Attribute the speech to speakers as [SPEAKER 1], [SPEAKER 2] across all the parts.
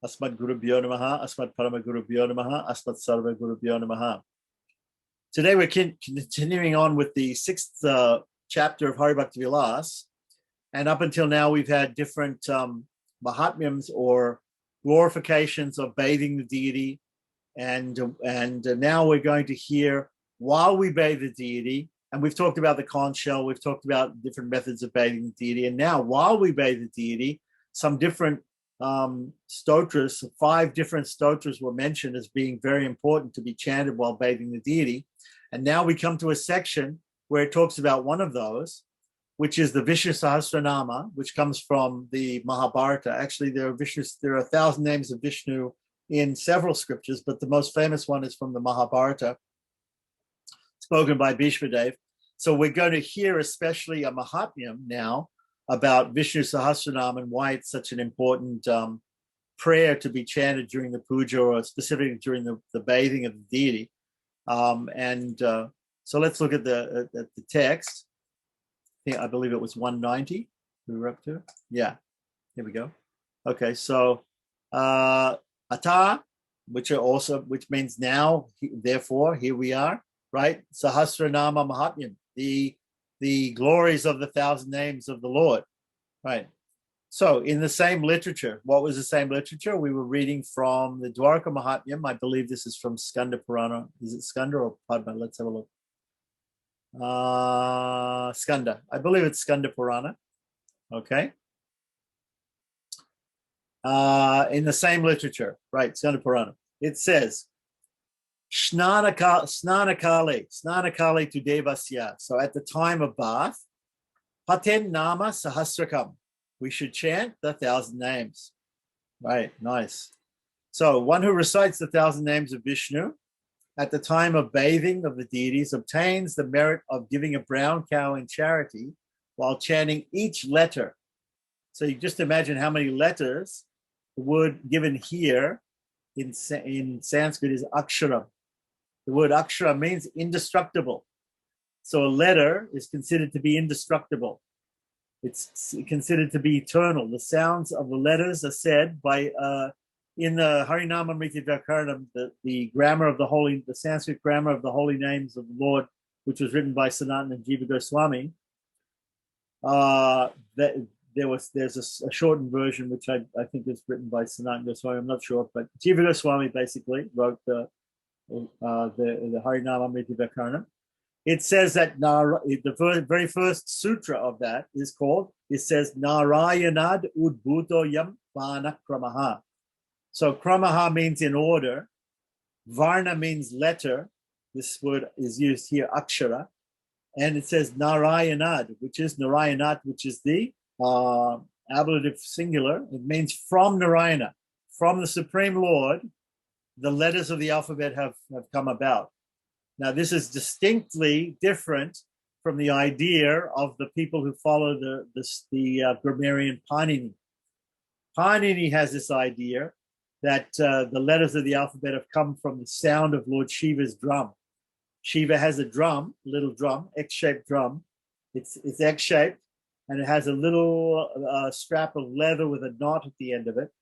[SPEAKER 1] Asmat Gurubhyo Namaha, Asmat Parama Gurubhyo Namaha, Asmat Sarva Gurubhyo Namaha. Today we're continuing on with the sixth chapter of Hari Bhakti Vilas. And up until now, we've had different mahatmyams or glorifications of bathing the deity. And now we're going to hear while we bathe the deity. And we've talked about the conch shell. We've talked about different methods of bathing the deity. And now while we bathe the deity, some different stotras, 5 different stotras were mentioned as being very important to be chanted while bathing the deity. And now we come to a section where it talks about one of those, which is the Vishnu Sahasranama, which comes from the Mahabharata. Actually, there are 1,000 names of Vishnu in several scriptures, but the most famous one is from the Mahabharata, spoken by Bhishmadev. So we're going to hear especially a Mahatmyam now about Vishnu Sahasranam and why it's such an important prayer to be chanted during the puja, or specifically during the bathing of the deity. So let's look at the text. I believe it was 190 we were up to. Yeah, here we go. Okay, so ata, which means now, therefore, here we are, right? Sahasranama Mahatmyam, the glories of the 1,000 names of the Lord, right? So in the same literature, what was the same literature? We were reading from the Dwarka Mahatmyam. I believe this is from Skanda Purana. Is it Skanda or Padma? Let's have a look. Skanda. I believe it's Skanda Purana. Okay. In the same literature, right? Skanda Purana. It says, Snanakale to Devasya. So at the time of bath, Paten Nama Sahasrakam. We should chant the 1,000 names. Right, nice. So one who recites the 1,000 names of Vishnu at the time of bathing of the deities obtains the merit of giving a brown cow in charity while chanting each letter. So you just imagine how many letters the word given here in Sanskrit is akshara. The word akshara means indestructible. So a letter is considered to be indestructible. It's considered to be eternal. The sounds of the letters are said by, in the Harinamamrita Vyakaranam, the grammar of the Sanskrit grammar of the holy names of the Lord, which was written by Sanatana and Jiva Goswami. There's a shortened version, which I think is written by Sanatana Goswami. I'm not sure, but Jiva Goswami basically wrote the Harinamamrita Vyakaranam. It says that the very first sutra of that is called, it says, Narayanad Udbhuto Yam Vana Kramaha. So Kramaha means in order. Varna means letter. This word is used here, Akshara. And it says Narayanad, which is the ablative singular. It means from Narayana, from the Supreme Lord, the letters of the alphabet have come about. Now, this is distinctly different from the idea of the people who follow the grammarian Panini. Panini has this idea that the letters of the alphabet have come from the sound of Lord Shiva's drum. Shiva has a drum, little drum, X-shaped drum. It's X-shaped, and it has a little strap of leather with a knot at the end of it.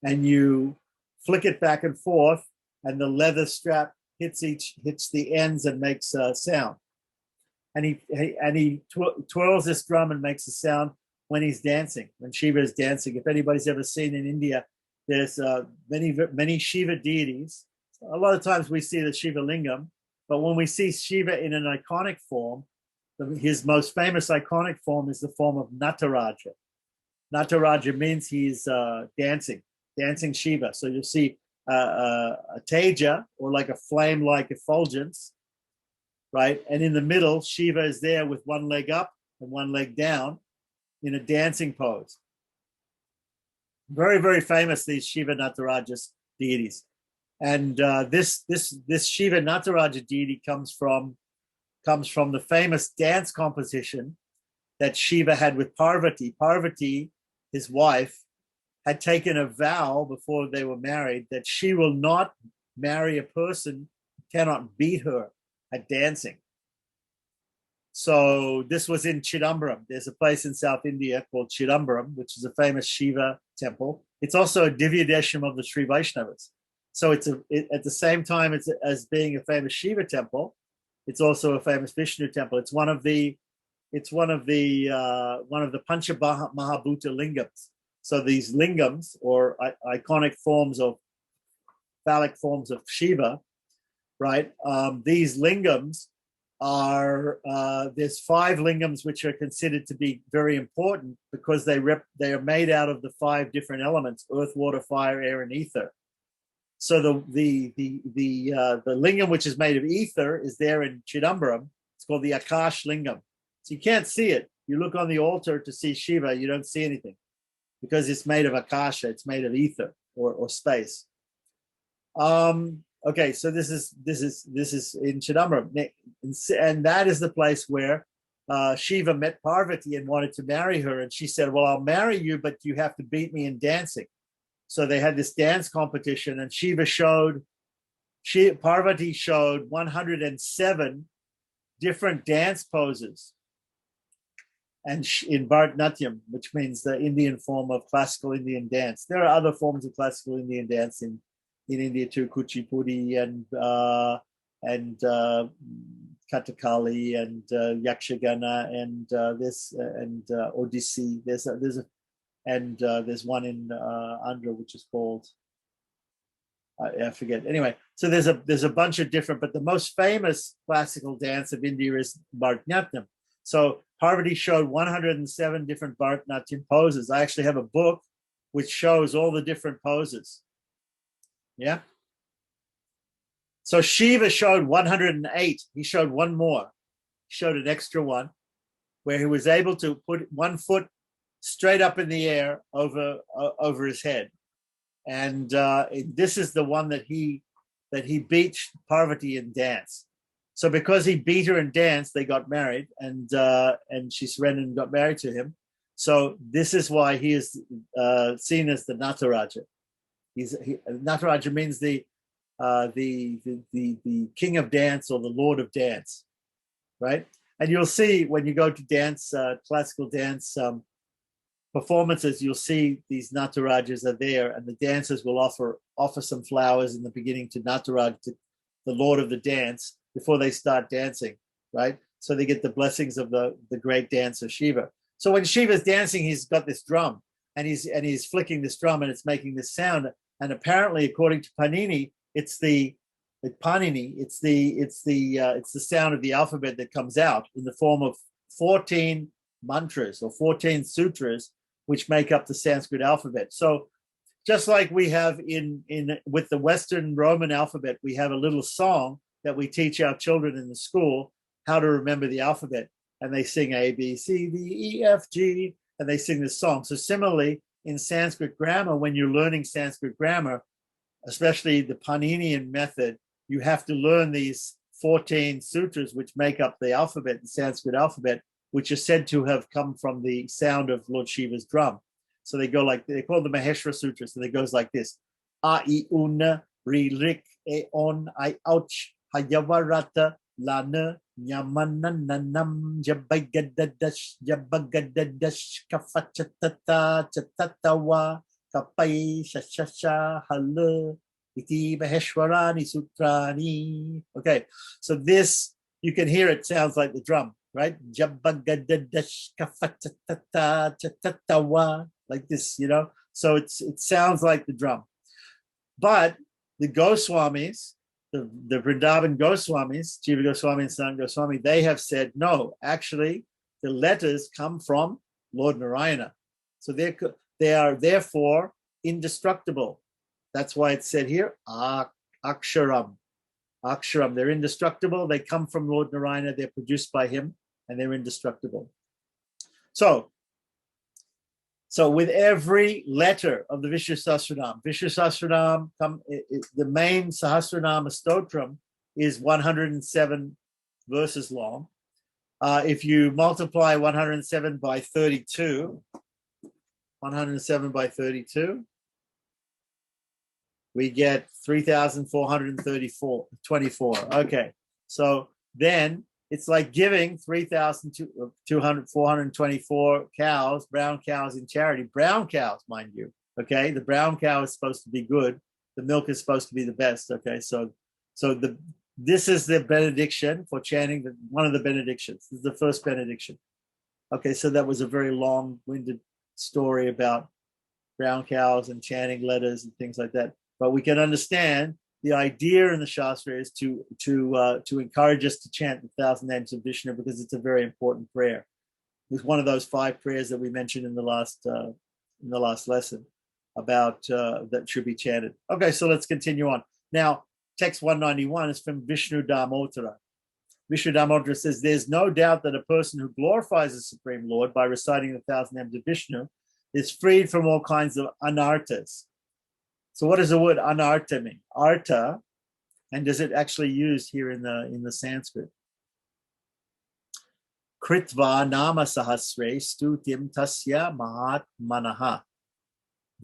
[SPEAKER 1] And you flick it back and forth, and the leather strap hits the ends and makes a sound. And he twirls this drum and makes a sound when he's dancing, when Shiva is dancing. If anybody's ever seen in India, there's many Shiva deities. A lot of times we see the Shiva lingam, but when we see Shiva in an iconic form, his most famous iconic form is the form of Nataraja. Nataraja means he's dancing Shiva. So you'll see a teja, or like a flame-like effulgence, right? And in the middle, Shiva is there with one leg up and one leg down in a dancing pose. Very, very famous, these Shiva Nataraja deities. And this Shiva Nataraja deity comes from the famous dance composition that Shiva had with Parvati. Parvati, his wife, had taken a vow before they were married that she will not marry a person who cannot beat her at dancing. So this was in Chidambaram. There's a place in South India called Chidambaram, which is a famous Shiva temple. It's also a Divya Desham of the Sri Vaishnavas. So at the same time as being a famous Shiva temple, it's also a famous Vishnu temple. It's one of the Pancha Mahabhuta lingams. So these lingams, or iconic forms of phallic forms of Shiva, right? These lingams are there's 5 lingams which are considered to be very important because they are made out of the 5 different elements: earth, water, fire, air, and ether. So the lingam which is made of ether is there in Chidambaram. It's called the Akash lingam. So you can't see it. You look on the altar to see Shiva, you don't see anything because it's made of Akasha. It's made of ether or space. Okay, so this is in Chidambaram, and that is the place where Shiva met Parvati and wanted to marry her, and she said, "Well, I'll marry you, but you have to beat me in dancing." So they had this dance competition, and Parvati showed 107 different dance poses, and in Bharatanatyam, which means the Indian form of classical Indian dance. There are other forms of classical Indian dance in India too, Kuchipudi and Kathakali and Yakshagana and Odissi. There's one in Andhra which is called I forget. Anyway, so there's a bunch of different, but the most famous classical dance of India is Bharatanatyam. So Parvati showed 107 different Bharatanatyam poses. I actually have a book which shows all the different poses. Yeah. So Shiva showed 108. He showed one more. He showed an extra one where he was able to put one foot straight up in the air over his head. And this is the one that he beat Parvati in dance. So because he beat her in dance, they got married, and she surrendered and got married to him. So this is why he is seen as the Nataraja. Nataraja means the king of dance or the lord of dance, right? And you'll see when you go to dance, classical dance performances, you'll see these Natarajas are there, and the dancers will offer some flowers in the beginning to Nataraj, to the lord of the dance, before they start dancing, right? So they get the blessings of the great dancer Shiva. So when Shiva's dancing, he's got this drum, and he's flicking this drum, and it's making this sound. And apparently, according to Panini, it's the sound of the alphabet that comes out in the form of 14 mantras or 14 sutras, which make up the Sanskrit alphabet. So just like we have with the Western Roman alphabet, we have a little song that we teach our children in the school how to remember the alphabet, and they sing A, B, C, D, E, F, G, and they sing this song. So similarly, in Sanskrit grammar, when you're learning Sanskrit grammar, especially the Paninian method, you have to learn these 14 sutras which make up the alphabet, the Sanskrit alphabet, which are said to have come from the sound of Lord Shiva's drum. So they call the Maheshwara Sutras, and it goes like this: A, I, Una, Ri, Rik, E, On, I, Ouch, Hayavarata, Lana, Nyamananam, Jabagadadash, Kafachatata, Chatatawa, Kapai, Shashasha, Hala, Iti Maheshwarani Sutrani. Okay, so this, you can hear it sounds like the drum, right? Jabagadadash, Kafachatata, Chatatawa, like this, So it sounds like the drum. But the Goswamis, the Vrindavan Goswamis, Jiva Goswami and Sanat Goswami, they have said, no, actually, the letters come from Lord Narayana. So they are therefore indestructible. That's why it's said here, Aksharam. Aksharam, they're indestructible. They come from Lord Narayana. They're produced by him, and they're indestructible. So with every letter of the Vishnu Sahasranam, the main Sahasranama Stotram is 107 verses long. If you multiply 107 by 32, we get 3,424. Okay, so then it's like giving 3,424 cows, brown cows, in charity. Brown cows, mind you. Okay, the brown cow is supposed to be good. The milk is supposed to be the best. Okay, so this is the benediction for chanting one of the benedictions. This is the first benediction. Okay, so that was a very long-winded story about brown cows and chanting letters and things like that. But we can understand the idea in the Shastra is to encourage us to chant the 1,000 names of Vishnu because it's a very important prayer. It's one of those 5 prayers that we mentioned in the last lesson about that should be chanted. Okay, so let's continue on. Now, text 191 is from Vishnu Dharmottara. Vishnu Dharmottara says, there's no doubt that a person who glorifies the Supreme Lord by reciting the 1,000 names of Vishnu is freed from all kinds of anarthas. So what does the word anartha mean? Artha, and does it actually used here in the Sanskrit? Kritva nama sahasre stutim tasya mahatmanaha.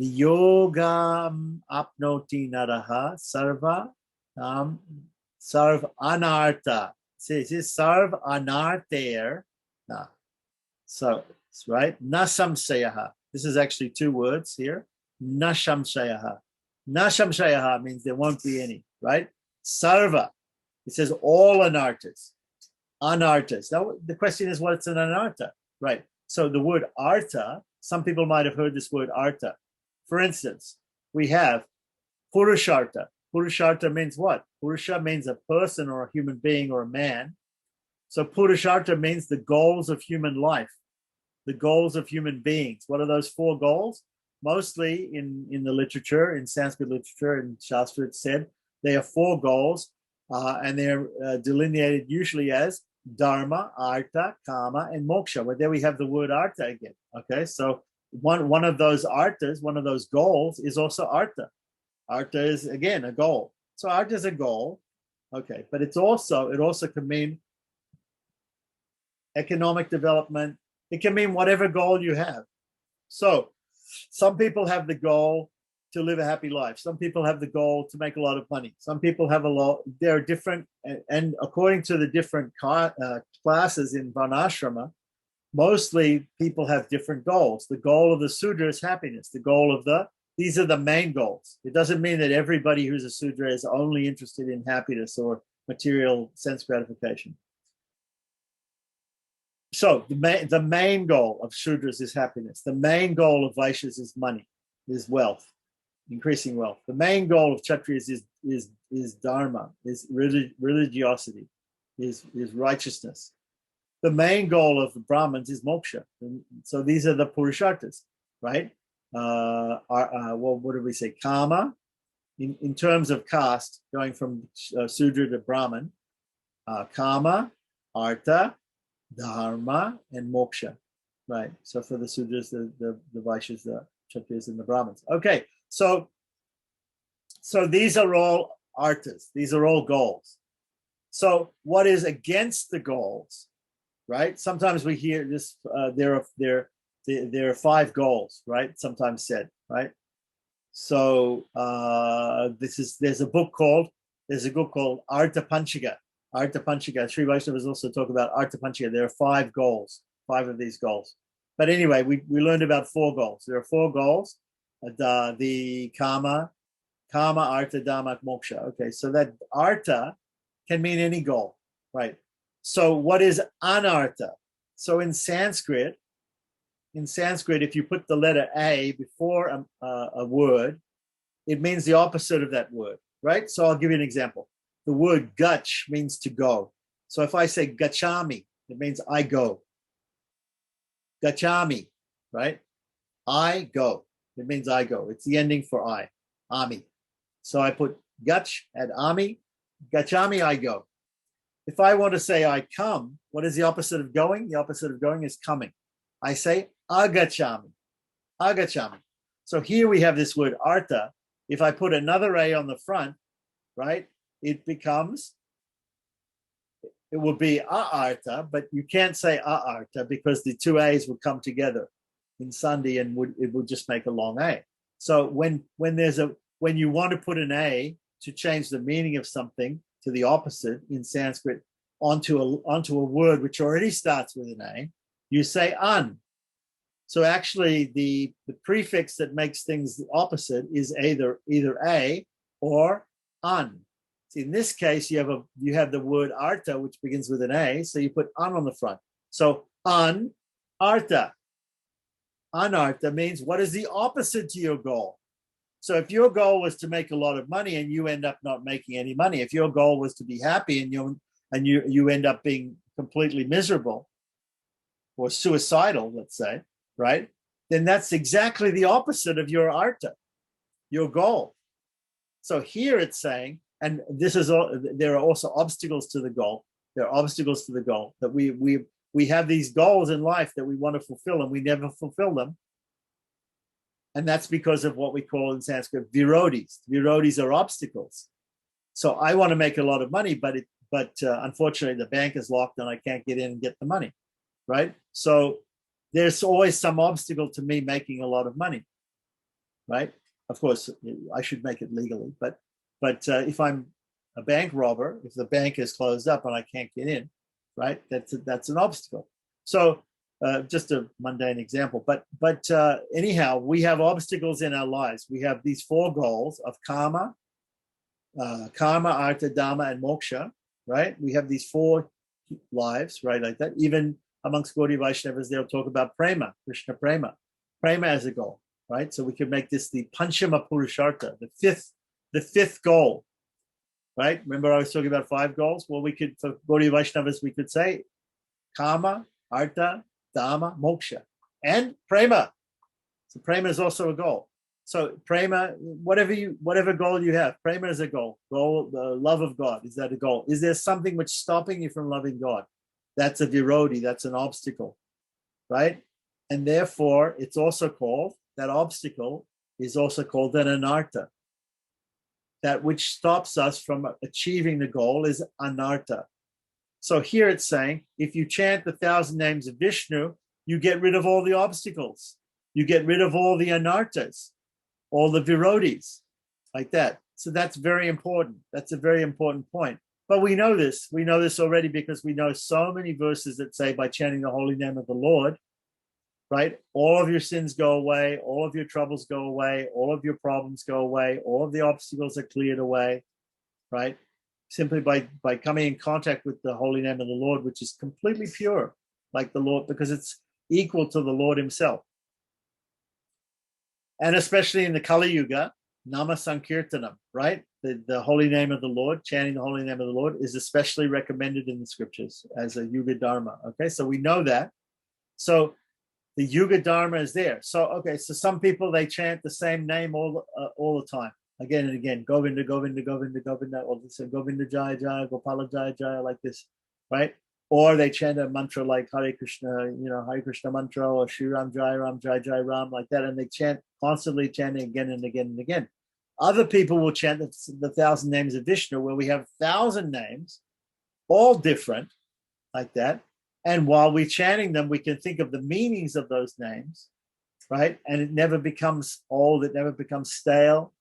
[SPEAKER 1] Viyogam apnoti naraha sarva sarv anartha. See, this is sarv anarther. So, right? Nasamsayaha. This is actually 2 words here. Nashamsayaha. Nashamsayaha means there won't be any, right? Sarva. It says all anarthas. Anarthas. Now, the question is, what's an anartha? Right. So the word artha, some people might have heard this word artha. For instance, we have purushartha. Purushartha means what? Purusha means a person or a human being or a man. So purushartha means the goals of human life, the goals of human beings. What are those 4 goals? Mostly in the literature, in Sanskrit literature, in Shastra, it's said they are 4 goals, and they're delineated usually as dharma, artha, kama, and moksha. But there we have the word artha again. Okay, so one of those arthas, one of those goals is also artha. Artha is again a goal. So artha is a goal. Okay, but it also can mean economic development. It can mean whatever goal you have. So some people have the goal to live a happy life. Some people have the goal to make a lot of money. Some people have there are different, and according to the different classes in Varnashrama, mostly people have different goals. The goal of the Sudra is happiness. The goal of these are the main goals. It doesn't mean that everybody who's a Sudra is only interested in happiness or material sense gratification. So the main goal of Shudras is happiness. The main goal of Vaishyas is money, is wealth, increasing wealth. The main goal of Kshatriyas is dharma, is religiosity, is righteousness. The main goal of the Brahmins is moksha. And so these are the Purusharthas, right? What did we say? Kama, in terms of caste, going from Sudra to Brahman, Kama, Artha, Dharma, and Moksha, right? So for the Sudras, the Vaishyas, the Kshatriyas, and the Brahmins. Okay, so these are all arthas. These are all goals. So what is against the goals, right? Sometimes we hear this. There are 5 goals, right? Sometimes said, right? So there's a book called Artha Panchika. Artha Panchika. Sri Vaishnavas also talk about Artha Panchika. There are 5 goals, 5 of these goals. But anyway, we learned about 4 goals. There are 4 goals. The Kama, Artha, Dhamma, Moksha. Okay, so that Artha can mean any goal, right? So what is Anartha? So in Sanskrit, if you put the letter A before a word, it means the opposite of that word, right? So I'll give you an example. The word gach means to go. So if I say gachami, it means I go. Gachami, right? I go. It means I go. It's the ending for I, ami. So I put gach at ami, gachami, I go. If I want to say I come, what is the opposite of going? The opposite of going is coming. I say agachami, agachami. So here we have this word artha. If I put another A on the front, right, it will be a-artha, but you can't say a-artha because the 2 A's would come together in Sandhi and it would just make a long A. So when you want to put an A to change the meaning of something to the opposite in Sanskrit onto a word which already starts with an A, you say an. So actually, the prefix that makes things the opposite is either a or an. In this case, you have the word arta, which begins with an A, so you put an on the front. So an arta. Anarta means what is the opposite to your goal. So if your goal was to make a lot of money and you end up not making any money, if your goal was to be happy and you end up being completely miserable or suicidal, let's say, right? Then that's exactly the opposite of your arta, your goal. So here it's saying, and there are also obstacles to the goal. There are obstacles to the goal that we have these goals in life that we want to fulfill and we never fulfill them. And that's because of what we call in Sanskrit virodis. Virodis are obstacles. So I want to make a lot of money, but unfortunately the bank is locked and I can't get in and get the money, right? So there's always some obstacle to me making a lot of money, right? Of course, I should make it legally, but if I'm a bank robber, if the bank is closed up and I can't get in, right? That's an obstacle. So just a mundane example, but anyhow, we have obstacles in our lives. We have these four goals of karma, artha, dhamma, and moksha, right? We have these four lives, right? Like that. Even amongst Gaudiya Vaishnavas, they'll talk about prema, Krishna prema as a goal, right? So we could make this the panchama purushartha, the fifth goal, right? Remember I was talking about 5 goals? Well, we could, for Gaudiya Vaishnavas, we could say kama, artha, dhamma, moksha, and prema. So prema is also a goal. So prema, whatever goal you have, prema is a goal. The love of God, is that a goal? Is there something which is stopping you from loving God? That's a virodi, that's an obstacle, right? And therefore, it's also called, that obstacle is also called an anartha. That which stops us from achieving the goal is anartha. So here it's saying, if you chant the 1,000 names of Vishnu, you get rid of all the obstacles. You get rid of all the anarthas, all the virodis, like that. So that's very important. That's a very important point. But we know this. We know this already because we know so many verses that say by chanting the holy name of the Lord, right? All of your sins go away. All of your troubles go away. All of your problems go away. All of the obstacles are cleared away, right? Simply by coming in contact with the holy name of the Lord, which is completely pure, like the Lord, because it's equal to the Lord himself. And especially in the Kali Yuga, Nama Sankirtanam, right? The holy name of the Lord, chanting the holy name of the Lord is especially recommended in the scriptures as a Yuga Dharma. Okay, so we know that. So the Yuga Dharma is there. So, okay, so some people, they chant the same name all the time, again and again, Govinda, Govinda, Govinda, Govinda, or they say Govinda Jaya Jaya, Gopala Jaya Jaya, like this, right? Or they chant a mantra like Hare Krishna, Hare Krishna mantra, or Shri Ram Jai Ram, Jai Jai Ram, like that, and they constantly chanting again and again and again. Other people will chant the 1,000 names of Vishnu, where we have 1,000 names, all different, like that. And while we're chanting them, we can think of the meanings of those names, right? And it never becomes old, it never becomes stale,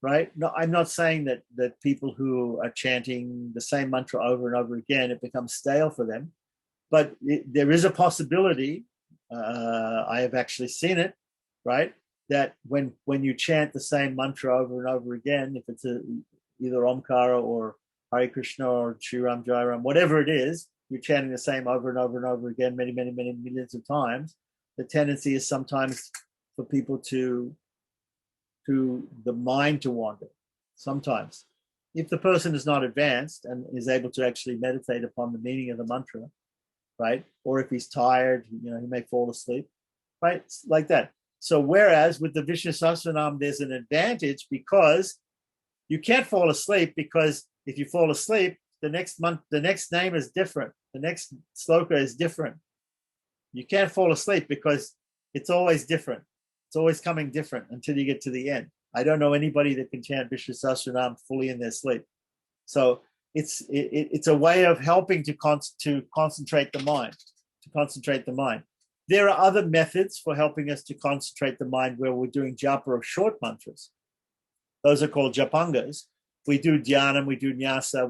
[SPEAKER 1] right? No, I'm not saying that people who are chanting the same mantra over and over again, it becomes stale for them. But there is a possibility, I have actually seen it, right? That when you chant the same mantra over and over again, if it's either Omkara or Hare Krishna or Shri Ram Jai Ram, whatever it is, you're chanting the same over and over and over again, many, many, many millions of times. The tendency is sometimes for people to the mind to wander. Sometimes, if the person is not advanced and is able to actually meditate upon the meaning of the mantra, right? Or if he's tired, he may fall asleep, right? Like that. So whereas with the Vishnu Sahasranam, there's an advantage because you can't fall asleep, because if you fall asleep, the next name is different. The next sloka is different. You can't fall asleep because it's always different. It's always coming different until you get to the end. I don't know anybody that can chant Vishnu Sahasranam fully in their sleep. So it's a way of helping to concentrate the mind. There are other methods for helping us to concentrate the mind where we're doing japa of short mantras. Those are called japangas. We do dhyanam, we do nyasa,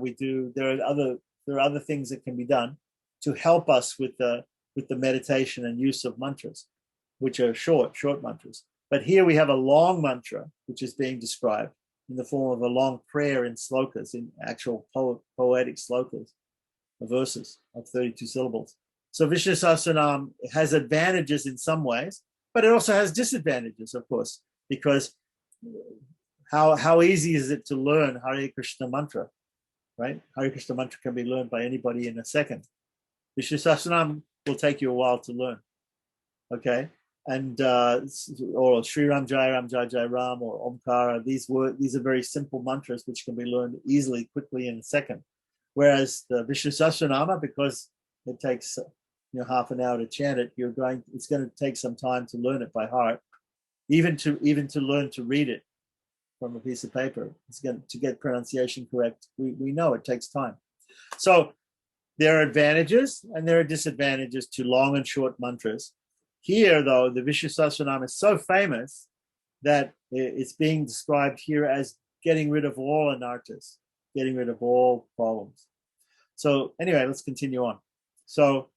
[SPEAKER 1] there are other things that can be done to help us with the meditation and use of mantras. which are short mantras. But here we have a long mantra, which is being described in the form of a long prayer in slokas, in actual poetic slokas, verses of 32 syllables. So Vishnu Sahasranam has advantages in some ways, but it also has disadvantages, of course, because how easy is it to learn Hare Krishna mantra, right? Hare Krishna mantra can be learned by anybody in a second. Vishnu Sahasranam will take you a while to learn, okay? And or Sri Ram Jai Jai Ram, or Omkara, these are very simple mantras which can be learned easily, quickly in a second. Whereas the Vishnu Sahasranama, because it takes half an hour to chant it, it's going to take some time to learn it by heart, even to learn to read it from a piece of paper. It's going to get pronunciation correct. We know it takes time. So there are advantages and there are disadvantages to long and short mantras. Here, though, the Vishnu Sahasranama is so famous that it's being described here as getting rid of all anarthas, getting rid of all problems. So anyway, let's continue on. So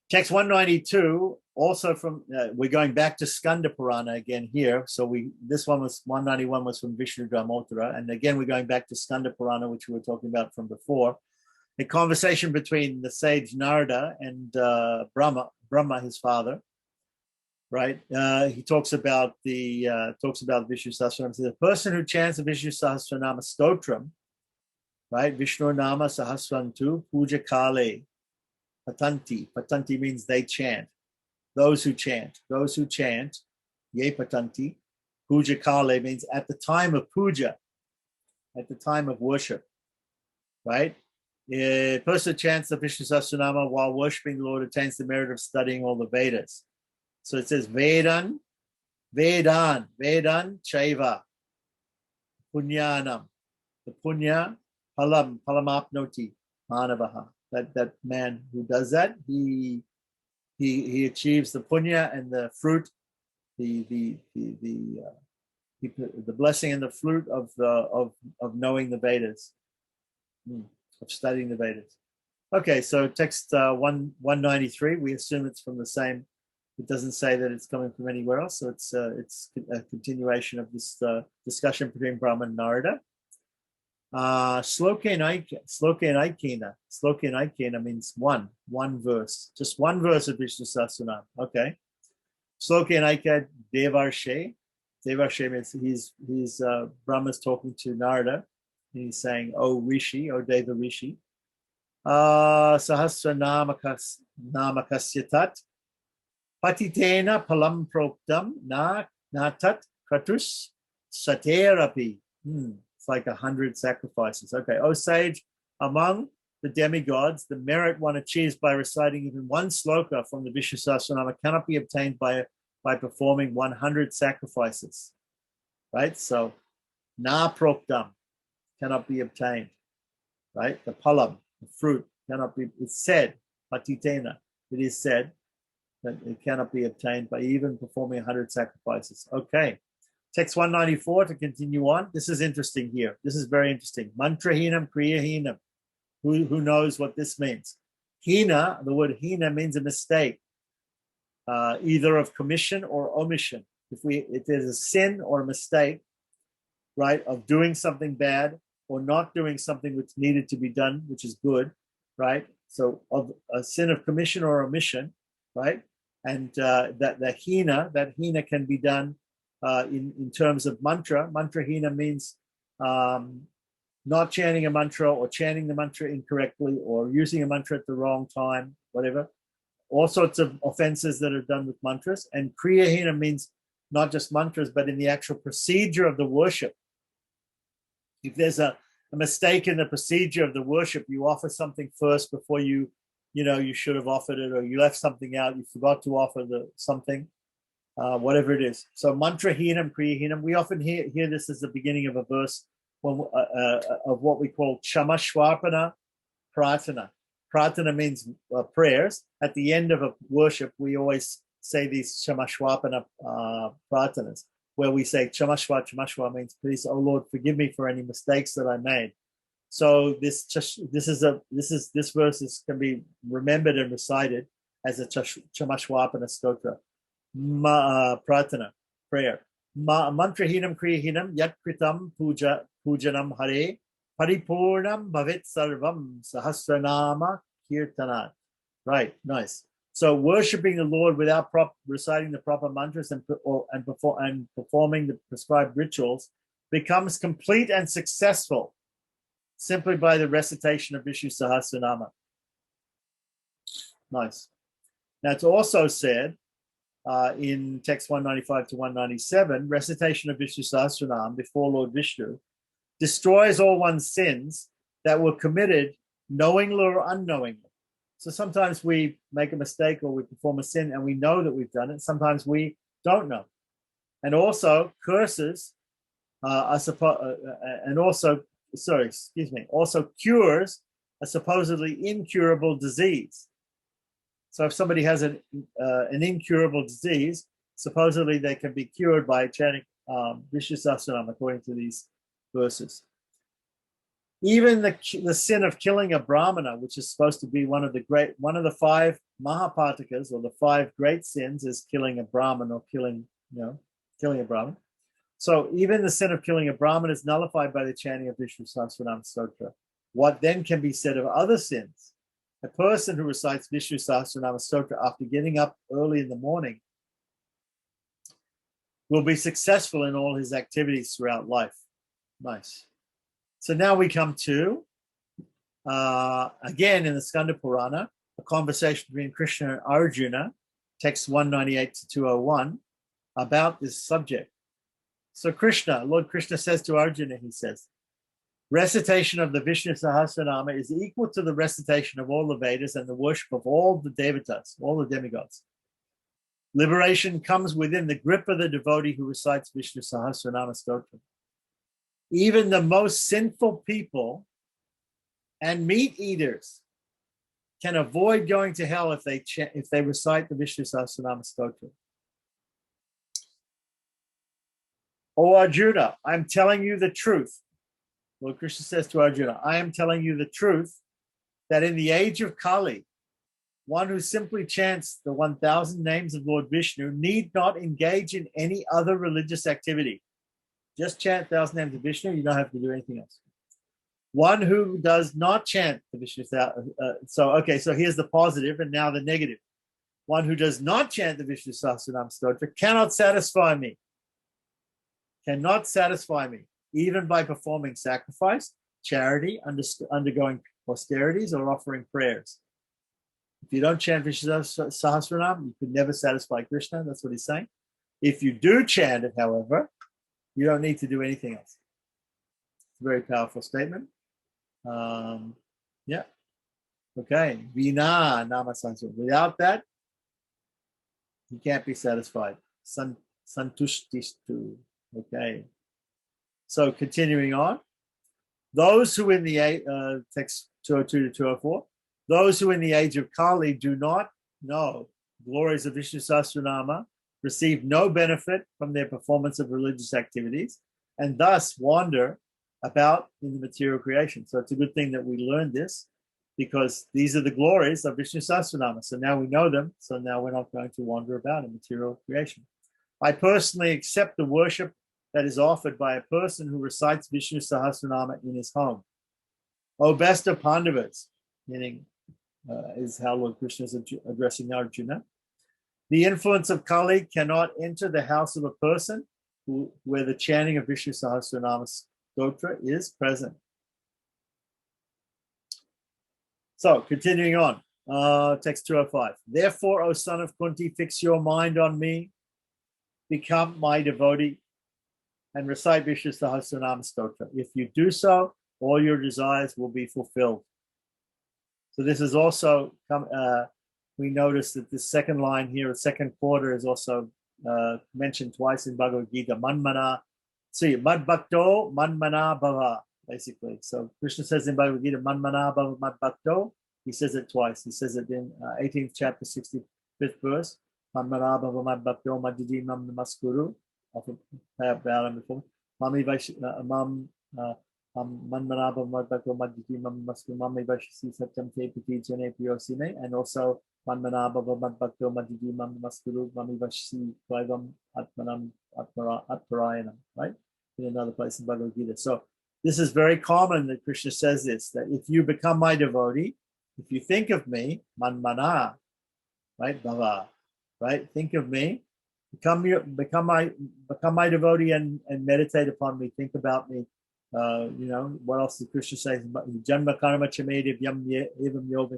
[SPEAKER 1] text 192, also from, we're going back to Skanda Purana again here. So this one was 191 was from Vishnu Dharmottara. And again, we're going back to Skanda Purana, which we were talking about from before. A conversation between the sage Narada and Brahma, his father, right? He talks about the Vishnu Sahasranama. So the person who chants the Vishnu Sahasranama stotram, right? Vishnu Nama Sahasrantu Puja Kale Patanti. Patanti means they chant. Those who chant, Ye Patanti. Puja Kale means at the time of puja, at the time of worship, right? A person chants the Vishnu Sahasranama while worshipping the Lord attains the merit of studying all the Vedas. So it says Vedan Chaiva Punyanam. The punya palamapnoti manavaha. That man who does that, he achieves the punya and the fruit, the blessing and the fruit of knowing the Vedas. Of studying the Vedas. Okay, so text 193, we assume it's from the same. It doesn't say that it's coming from anywhere else, so it's a continuation of this discussion between Brahma and Narada. Sloke Aikena means one verse, just one verse of Vishnu Sahasranam. Okay. Sloke Aika Devarshe. Devarshe means he's Brahma's talking to Narada. He's saying, "Oh Rishi, oh Deva Rishi, Sahasranamakasyat Patitena Palam Proktam Natat Kratus Saterapi." It's like 100 sacrifices. Okay, oh sage, among the demigods, the merit one achieves by reciting even one sloka from the Vishnu Sahasranama cannot be obtained by performing 100 sacrifices. Right? So, na proktam cannot be obtained, right? The palam, the fruit, cannot be, it's said, patitena, it is said that it cannot be obtained by even performing 100 sacrifices. Okay, text 194 to continue on. This is interesting here. This is very interesting. Mantrahinam kriyahinam. Who knows what this means? Hina, the word hina means a mistake, either of commission or omission. If there's a sin or a mistake, right, of doing something bad, or not doing something which needed to be done, which is good, right? So of a sin of commission or omission, right? And that hina can be done in terms of mantra. Mantra hina means not chanting a mantra or chanting the mantra incorrectly or using a mantra at the wrong time, whatever. All sorts of offenses that are done with mantras. And kriya hina means not just mantras, but in the actual procedure of the worship. If there's a mistake in the procedure of the worship, you offer something first before you should have offered it, or you left something out, you forgot to offer something, whatever it is. So mantra hinam, kriya hinam, we often hear this as the beginning of a verse of what we call chamashwapana pratana. Pratana means prayers. At the end of a worship, we always say these chamashwapana pratanas, where we say chamashwa means please, oh Lord, forgive me for any mistakes that I made. So this verse can be remembered and recited as a Chamashwapana Stotra. Pratana, prayer. Mantrahinam kriyahinam yat kritam pujanam hare paripurnam bhavit sarvam sahasranama kirtanat. Right, nice. So worshipping the Lord without reciting the proper mantras and performing the prescribed rituals becomes complete and successful simply by the recitation of Vishnu Sahasranama. Nice. Now it's also said in text 195 to 197, recitation of Vishnu Sahasranam before Lord Vishnu destroys all one's sins that were committed knowingly or unknowingly. So sometimes we make a mistake or we perform a sin and we know that we've done it. Sometimes we don't know. And also curses also cures a supposedly incurable disease. So if somebody has an incurable disease, supposedly they can be cured by chanting Vishnu Sahasranam according to these verses. Even the sin of killing a brahmana, which is supposed to be one of the 5 mahapatakas, or the 5 great sins, is killing a brahman or killing a brahman. So even the sin of killing a brahman is nullified by the chanting of Vishnu Sahasranam Stotra. What then can be said of other sins? A person who recites Vishnu Sahasranam Stotra after getting up early in the morning will be successful in all his activities throughout life. Nice. So now we come to, again in the Skanda Purana, a conversation between Krishna and Arjuna, text 198 to 201, about this subject. So Lord Krishna says to Arjuna, he says, recitation of the Vishnu Sahasranama is equal to the recitation of all the Vedas and the worship of all the devatas, all the demigods. Liberation comes within the grip of the devotee who recites Vishnu Sahasranama Stotra. Even the most sinful people and meat eaters can avoid going to hell if they recite the Vishnu Sahasranama Stotra. O Arjuna, I'm telling you the truth. Lord Krishna says to Arjuna, I am telling you the truth that in the age of Kali, one who simply chants the 1,000 names of Lord Vishnu need not engage in any other religious activity. Just chant 1,000 names of Vishnu, you don't have to do anything else. One who does not chant the Vishnu, so here's the positive and now the negative. One who does not chant the Vishnu Sahasranam Stotra cannot satisfy me. Cannot satisfy me, even by performing sacrifice, charity, undergoing austerities, or offering prayers. If you don't chant Vishnu Sahasranam, you could never satisfy Krishna. That's what he's saying. If you do chant it, however, you don't need to do anything else. It's a very powerful statement. Yeah. Okay. Vina nama sansar. Without that, you can't be satisfied. Santushtistu. Okay. So continuing on. Those who in the text 202 to 204, those who in the age of Kali do not know glories of Vishnu Sahasranama receive no benefit from their performance of religious activities and thus wander about in the material creation. So it's a good thing that we learned this because these are the glories of Vishnu Sahasranama. So now we know them. So now we're not going to wander about in material creation. I personally accept the worship that is offered by a person who recites Vishnu Sahasranama in his home. O best of Pandavas, meaning is how Lord Krishna is addressing Arjuna. The influence of Kali cannot enter the house of a person where the chanting of Vishnu Sahasranama Stotra is present. So, continuing on, text 205. Therefore, O son of Kunti, fix your mind on me, become my devotee, and recite Vishnu Sahasranama Stotra. If you do so, all your desires will be fulfilled. So this is also, we notice that the second line here, the second quarter, is also mentioned twice in Bhagavad Gita. Manmana, see, mad bhakto, manmana bhava, basically. So Krishna says in Bhagavad Gita, manmana bhava mad bhakto. He says it twice. He says it in 18th chapter, 65th verse. Manmana bhava mad bhakto, madhidi mam namaskuru. Often bow before. Mami Manmanaba Madbako Madhiki Mamasku Mami Vashisi Satyam Tepiti Jene Piosime, and also Manmanaba Madbako Madhiki Mamaskuru Mami Vashisi Vaivam Atmanam Atparayanam, right? In another place in Bhagavad Gita. So this is very common that Krishna says this, that if you become my devotee, if you think of me, Manmana, right? Bhava, right? Think of me, become my devotee and meditate upon me, think about me. What else did Krishna say? Janma karma chamedi evam yoga.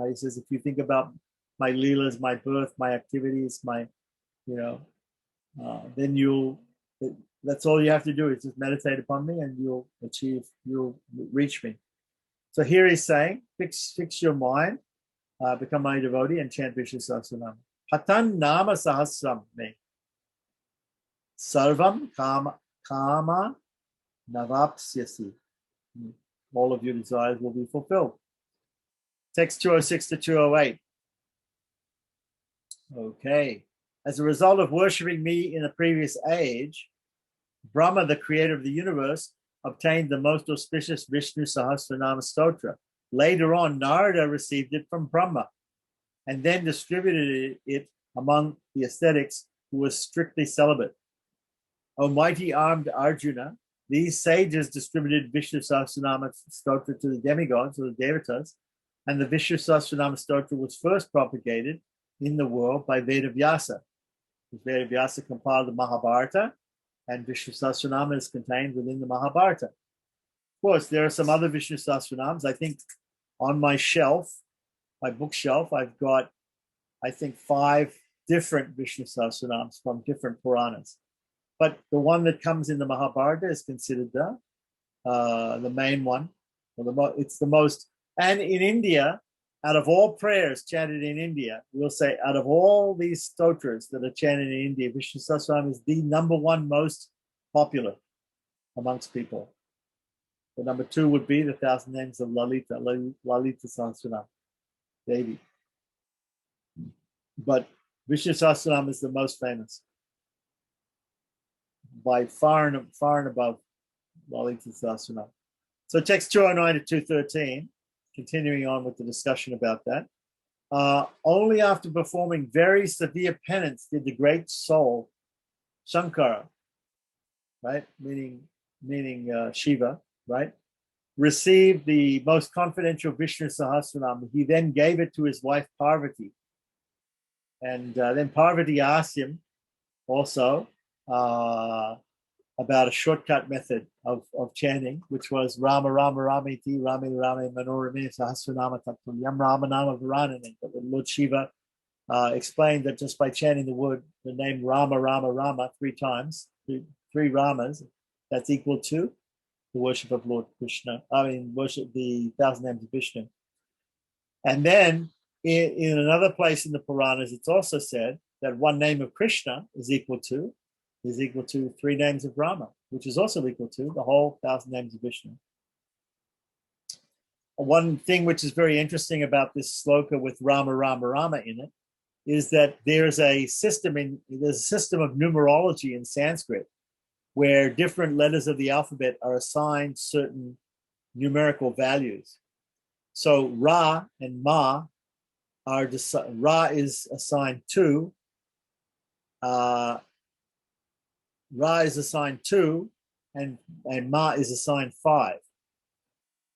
[SPEAKER 1] He says, if you think about my leelas, my birth, my activities, then that's all you have to do is just meditate upon me and you'll reach me. So here he's saying, fix your mind, become my devotee and chant Vishnu Sahasranam. Hatan nama sahasram me. Sarvam kama navapsyasi. All of your desires will be fulfilled. Text 206 to 208. Okay. As a result of worshipping me in a previous age, Brahma, the creator of the universe, obtained the most auspicious Vishnu Sahasranama Stotra. Later on, Narada received it from Brahma and then distributed it among the ascetics who were strictly celibate. O mighty armed Arjuna, these sages distributed Vishnu Sahasranama Stotra to the demigods or the devatas, and the Vishnu Sahasranama Stotra was first propagated in the world by Veda-vyasa. Veda-vyasa compiled the Mahabharata, and Vishnu Sahasranama is contained within the Mahabharata. Of course, there are some other Vishnu Sahasranams. I think on my shelf, my bookshelf, I've got, 5 different Vishnu Sahasranams from different Puranas. But the one that comes in the Mahabharata is considered the main one. It's the most, and in India, out of all prayers chanted in India, we'll say out of all these stotras that are chanted in India, Vishnu Sahasranam is the number one most popular amongst people. The number 2 would be the 1,000 names of Lalita Sahasranam, Devi. But Vishnu Sahasranam is the most famous by far and above Lalita Sahasranam. So text 209 to 213, continuing on with the discussion about that. Only after performing very severe penance did the great soul, Shankara, right, meaning Shiva, right, receive the most confidential Vishnu Sahasranam. He then gave it to his wife Parvati. And then Parvati asked him also about a shortcut method of chanting, which was Rama Rama Ramiti Rame Rame Manorame Sahasranama Tattvam Yam Rama Nama Varanane. But Lord Shiva explained that just by chanting the name Rama Rama Rama 3 times, 3 Ramas, that's equal to the worship of Lord Krishna. Worship the 1,000 names of Vishnu. And then in another place in the Puranas, it's also said that one name of Krishna is equal to 3 names of Rama, which is also equal to the whole 1,000 names of Vishnu. One thing which is very interesting about this sloka with Rama Rama Rama in it is that there's a system of numerology in Sanskrit where different letters of the alphabet are assigned certain numerical values. So Ra and Ma Ra is assigned 2. Ra is assigned 2, and Ma is assigned 5.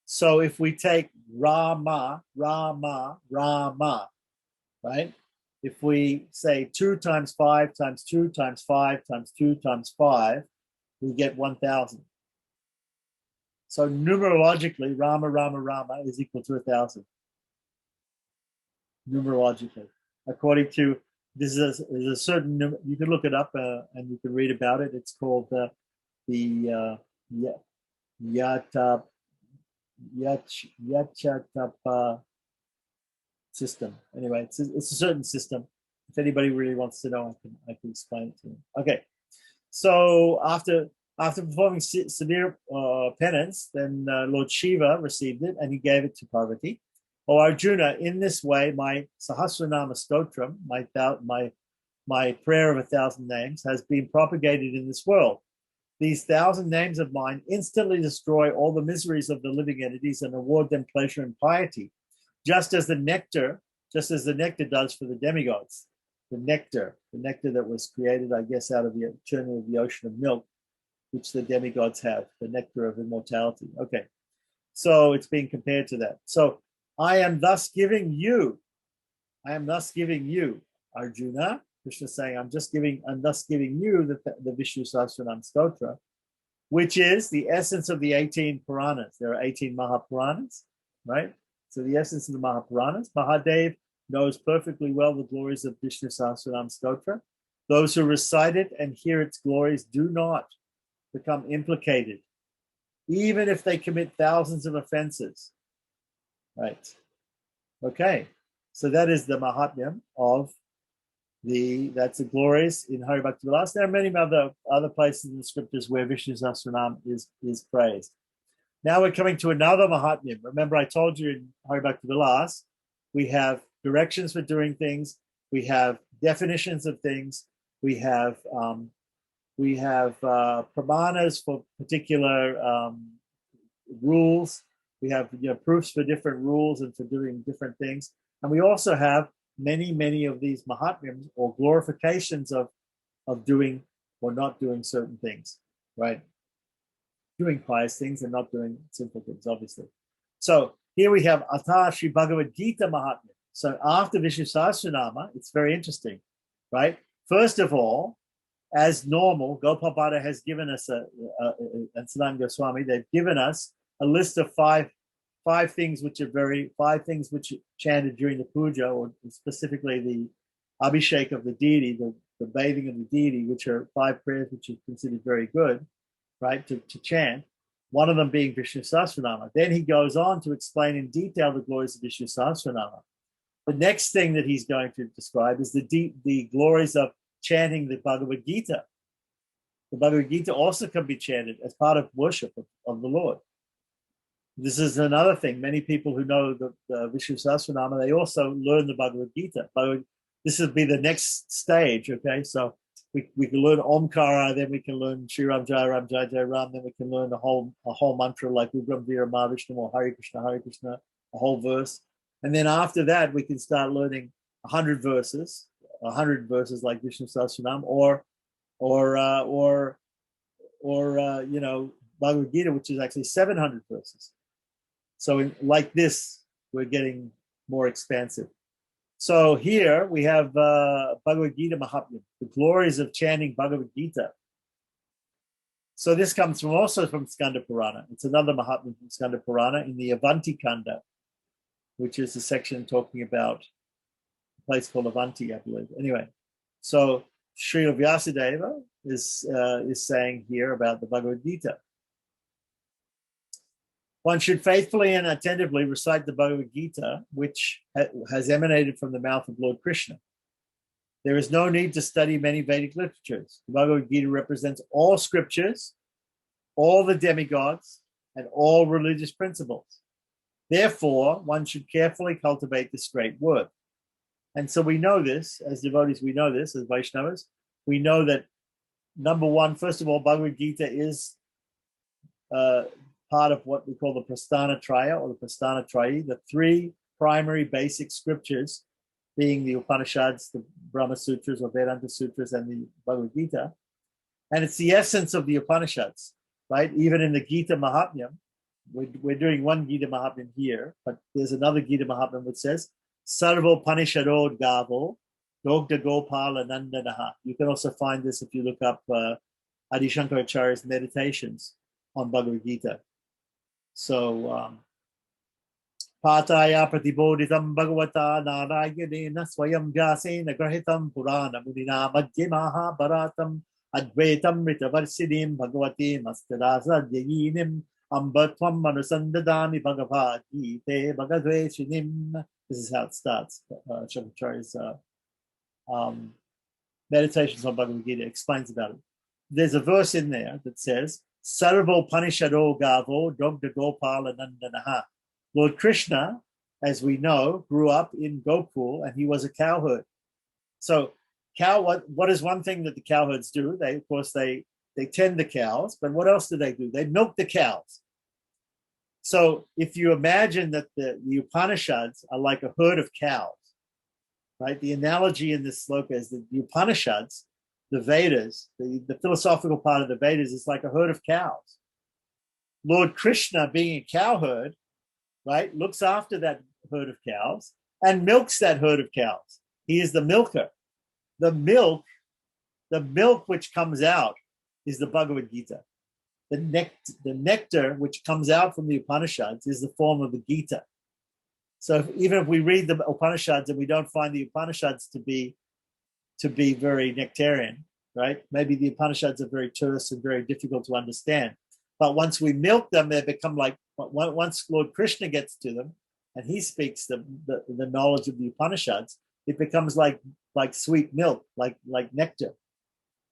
[SPEAKER 1] So if we take Rama, Rama, Rama, right? If we say 2 times 5 times 2 times 5 times 2 times 5, we get 1,000. So numerologically, Rama, Rama, Rama is equal to 1,000. Numerologically, according to this is a certain. You can look it up and you can read about it. It's called the Yachatapa system. Anyway, it's a certain system. If anybody really wants to know, I can explain it to them. Okay, so after performing severe penance, then Lord Shiva received it and he gave it to Parvati. O Arjuna, in this way, my Sahasranama Stotram, my prayer of 1,000 names, has been propagated in this world. These 1,000 names of mine instantly destroy all the miseries of the living entities and award them pleasure and piety, just as the nectar does for the demigods. The nectar that was created, I guess, out of the churning of the ocean of milk, which the demigods have, the nectar of immortality. Okay, so it's being compared to that. So I am thus giving you, Arjuna. Krishna is saying, I'm thus giving you the Vishnu Sahasranam Stotra, which is the essence of the 18 Puranas. There are 18 Mahapuranas, right? So the essence of the Mahapuranas. Mahadev knows perfectly well the glories of Vishnu Sahasranam Stotra. Those who recite it and hear its glories do not become implicated, even if they commit thousands of offenses, right? Okay, so that is the Mahatmyam of that's the glories in Hari Bhakti Vilasa. There are many other places in the scriptures where Vishnu Sahasranam is praised. Now we're coming to another Mahatmyam. Remember, I told you in Hari Bhakti Vilasa, we have directions for doing things, we have definitions of things, we have pramanas for particular rules, we have proofs for different rules and for doing different things, and we also have many of these Mahatmyams or glorifications of doing or not doing certain things, right? Doing pious things and not doing sinful things, obviously. So here we have Atha Sri Bhagavad Gita Mahatmya. So after Vishnu Sahasranama, it's very interesting, right? First of all, as normal, Gopal Bhatta has given us and Sanatana Goswami, they've given us a list of five things which chanted during the puja, or specifically the abhishek of the deity, the bathing of the deity, which are 5 prayers which are considered very good, right, to chant. One of them being Vishnu Sahasranama. Then he goes on to explain in detail the glories of Vishnu Sahasranama. The next thing that he's going to describe is the glories of chanting the Bhagavad Gita. The Bhagavad Gita also can be chanted as part of worship of the Lord. This is another thing. Many people who know the Vishnu Sahasranama, they also learn the Bhagavad Gita. This would be the next stage, okay? So we can learn Omkara, then we can learn Shri Ram Jai Ram Jai Jai Ram, then we can learn a whole mantra like Ugram Vira Mahavishnu or Hare Krishna, a whole verse. And then after that, we can start learning 100 verses like Vishnu Sahasranam, or Bhagavad Gita, which is actually 700 verses. So like this, we're getting more expansive. So here we have Bhagavad Gita Mahatmya, the glories of chanting Bhagavad Gita. So this comes also from Skanda Purana. It's another Mahatmya from Skanda Purana in the Avanti Kanda, which is the section talking about a place called Avanti, I believe. Anyway, so Sri Vyasadeva is saying here about the Bhagavad Gita. One should faithfully and attentively recite the Bhagavad Gita, which has emanated from the mouth of Lord Krishna. There is no need to study many Vedic literatures. The Bhagavad Gita represents all scriptures, all the demigods, and all religious principles. Therefore, one should carefully cultivate this great work. And so we know this, as devotees, we know this, as Vaishnavas. We know that, number one, first of all, Bhagavad Gita is part of what we call the Prasthana Traya or the Prasthana Trayi, the 3 primary basic scriptures being the Upanishads, the Brahma Sutras or Vedanta Sutras, and the Bhagavad Gita. And it's the essence of the Upanishads, right? Even in the Gita Mahatmyam, we're doing one Gita Mahatmyam here, but there's another Gita Mahatmyam which says, Sarvo Panishadod Gavo, Dogda Gopala Nandanaha. You can also find this if you look up Adi Shankaracharya's meditations on Bhagavad Gita. So, Pataya Pratibodhitam Bhagavata Narayanena Swayam Vyasena Grahitam Purana Munina Madhyamaha Bharatam Advaitam Ritavarsidim Bhagavati Mastarasa Dyayinim Ambatvam Manusandadami Bhagavad Gita Bhagadveshinim. This is how it starts. Shankaracharya's meditations on Bhagavad Gita explains about it. There's a verse in there that says, Sarvo Panishado Gavo Dogda Gopala Nandanaha. Lord Krishna, as we know, grew up in Gokul and he was a cowherd. So what is one thing that the cowherds do? They they tend the cows, but what else do? They milk the cows. So if you imagine that the Upanishads are like a herd of cows, right? The analogy in this sloka is that the Upanishads, the Vedas, the philosophical part of the Vedas is like a herd of cows. Lord Krishna, being a cowherd, right, looks after that herd of cows and milks that herd of cows. He is the milker. The milk which comes out is the Bhagavad Gita. The nectar which comes out from the Upanishads is the form of the Gita. So even if we read the Upanishads and we don't find the Upanishads to be very nectarian, right? Maybe the Upanishads are very terse and very difficult to understand. But once we milk them, they become like, once Lord Krishna gets to them and he speaks the knowledge of the Upanishads, it becomes like sweet milk, like nectar,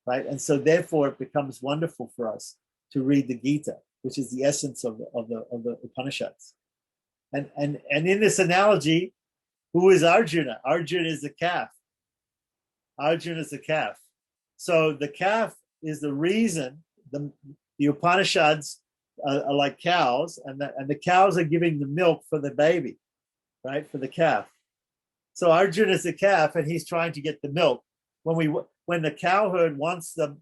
[SPEAKER 1] right? And so therefore it becomes wonderful for us to read the Gita, which is the essence of the Upanishads. And in this analogy, who is Arjuna? Arjuna is the calf. Arjuna is the calf. So the calf is the reason the Upanishads are like cows, and the cows are giving the milk for the baby, right? For the calf. So Arjuna is the calf, and he's trying to get the milk. When the cowherd wants the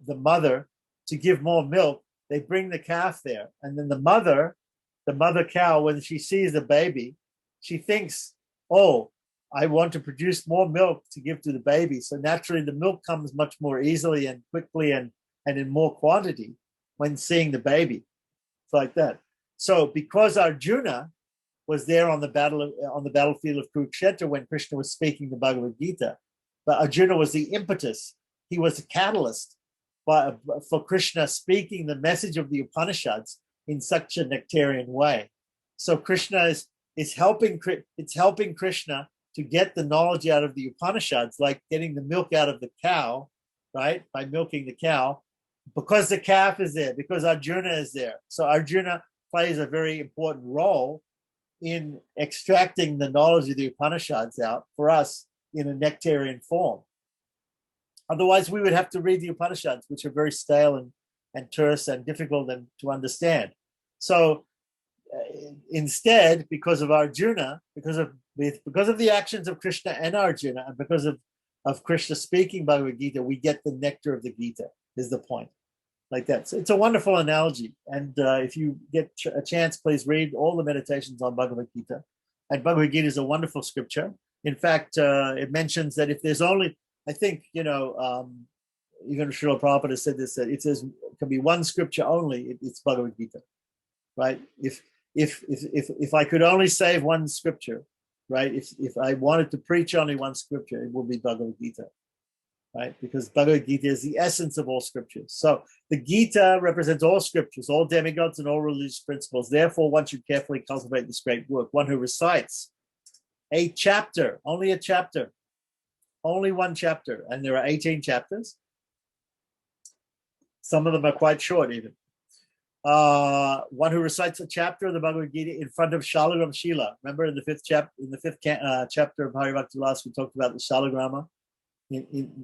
[SPEAKER 1] mother to give more milk, they bring the calf there, and then the mother cow, when she sees the baby, she thinks, oh, I want to produce more milk to give to the baby. So naturally the milk comes much more easily and quickly and in more quantity when seeing the baby. It's like that. So because Arjuna was there on the battlefield of Kurukshetra when Krishna was speaking the Bhagavad Gita, but Arjuna was the impetus. He was a catalyst for Krishna speaking the message of the Upanishads in such a nectarian way. So Krishna is helping Krishna to get the knowledge out of the Upanishads, like getting the milk out of the cow, right? By milking the cow, because the calf is there, because Arjuna is there. So Arjuna plays a very important role in extracting the knowledge of the Upanishads out for us in a nectarian form. Otherwise, we would have to read the Upanishads, which are very stale and terse and difficult to understand. So instead, because of Arjuna, because of the actions of Krishna and Arjuna, and because of Krishna speaking Bhagavad Gita, we get the nectar of the Gita, is the point. Like that. So it's a wonderful analogy. And if you get a chance, please read all the meditations on Bhagavad Gita. And Bhagavad Gita is a wonderful scripture. In fact, it mentions that if there's only, I think, even Srila Prabhupada said this, that it says it can be one scripture only, it's Bhagavad Gita, right? If I could only save one scripture, right? If I wanted to preach only one scripture, it would be Bhagavad Gita, right? Because Bhagavad Gita is the essence of all scriptures. So the Gita represents all scriptures, all demigods, and all religious principles. Therefore, one should carefully cultivate this great work. One who recites a chapter, only a chapter, only one chapter, and there are 18 chapters. Some of them are quite short, even. One who recites a chapter of the Bhagavad Gita in front of Shalagram Shila. Remember in the fifth chapter of Hari Bhakti Vilasa, we talked about the Shalagrama.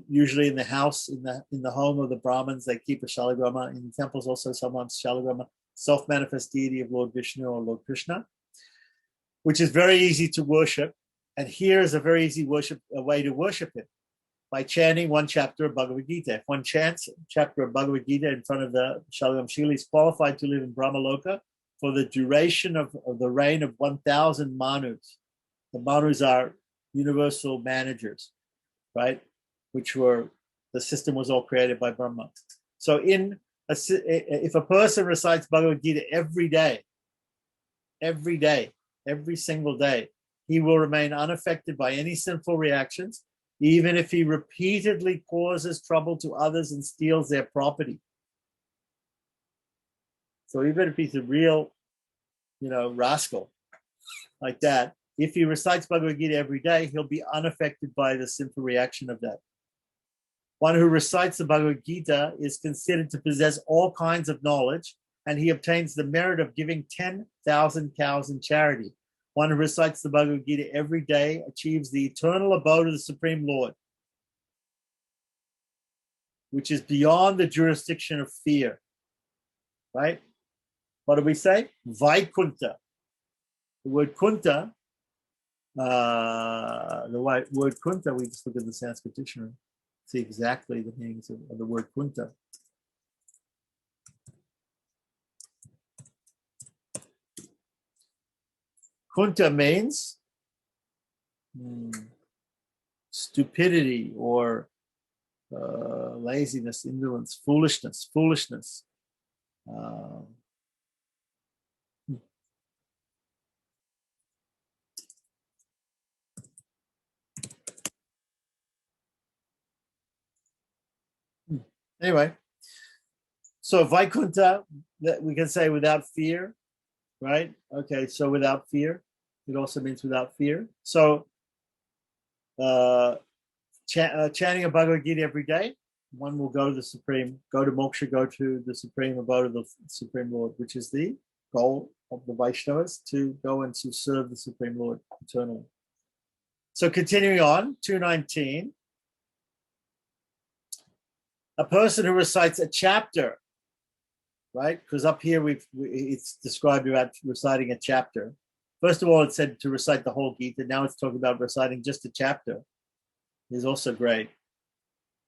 [SPEAKER 1] Usually in the house, in the home of the Brahmins, they keep a Shalagrama. In temples also, someone's Shalagrama, self-manifest deity of Lord Vishnu or Lord Krishna, which is very easy to worship. And here is a very easy way to worship him, by chanting one chapter of Bhagavad Gita. If one chants a chapter of Bhagavad Gita in front of the Shalagram Shila, is qualified to live in Brahmaloka for the duration of the reign of 1,000 Manus. The Manus are universal managers, right? The system was all created by Brahma. So if a person recites Bhagavad Gita every day, every single day, he will remain unaffected by any sinful reactions, even if he repeatedly causes trouble to others and steals their property. So even if he's a real, rascal like that, if he recites Bhagavad Gita every day, he'll be unaffected by the sinful reaction of that. One who recites the Bhagavad Gita is considered to possess all kinds of knowledge, and he obtains the merit of giving 10,000 cows in charity. One who recites the Bhagavad Gita every day achieves the eternal abode of the Supreme Lord. which is beyond the jurisdiction of fear. Right? What do we say? Vaikunta. The word kunta, word kunta, we just look at the Sanskrit dictionary, see exactly the meanings of the word kunta. Kunta means stupidity or laziness, indolence, foolishness. Anyway, so Vaikunta, that we can say without fear, right? Okay, so without fear, it also means without fear. So chanting a Bhagavad Gita every day, one will go to the Supreme, go to Moksha, go to the Supreme Abode of the Supreme Lord, which is the goal of the Vaishnavas, to go and to serve the Supreme Lord eternally. So continuing on, 219. A person who recites a chapter, right? Because up here it's described about reciting a chapter. First of all, it said to recite the whole Gita. Now it's talking about reciting just a chapter. Is also great.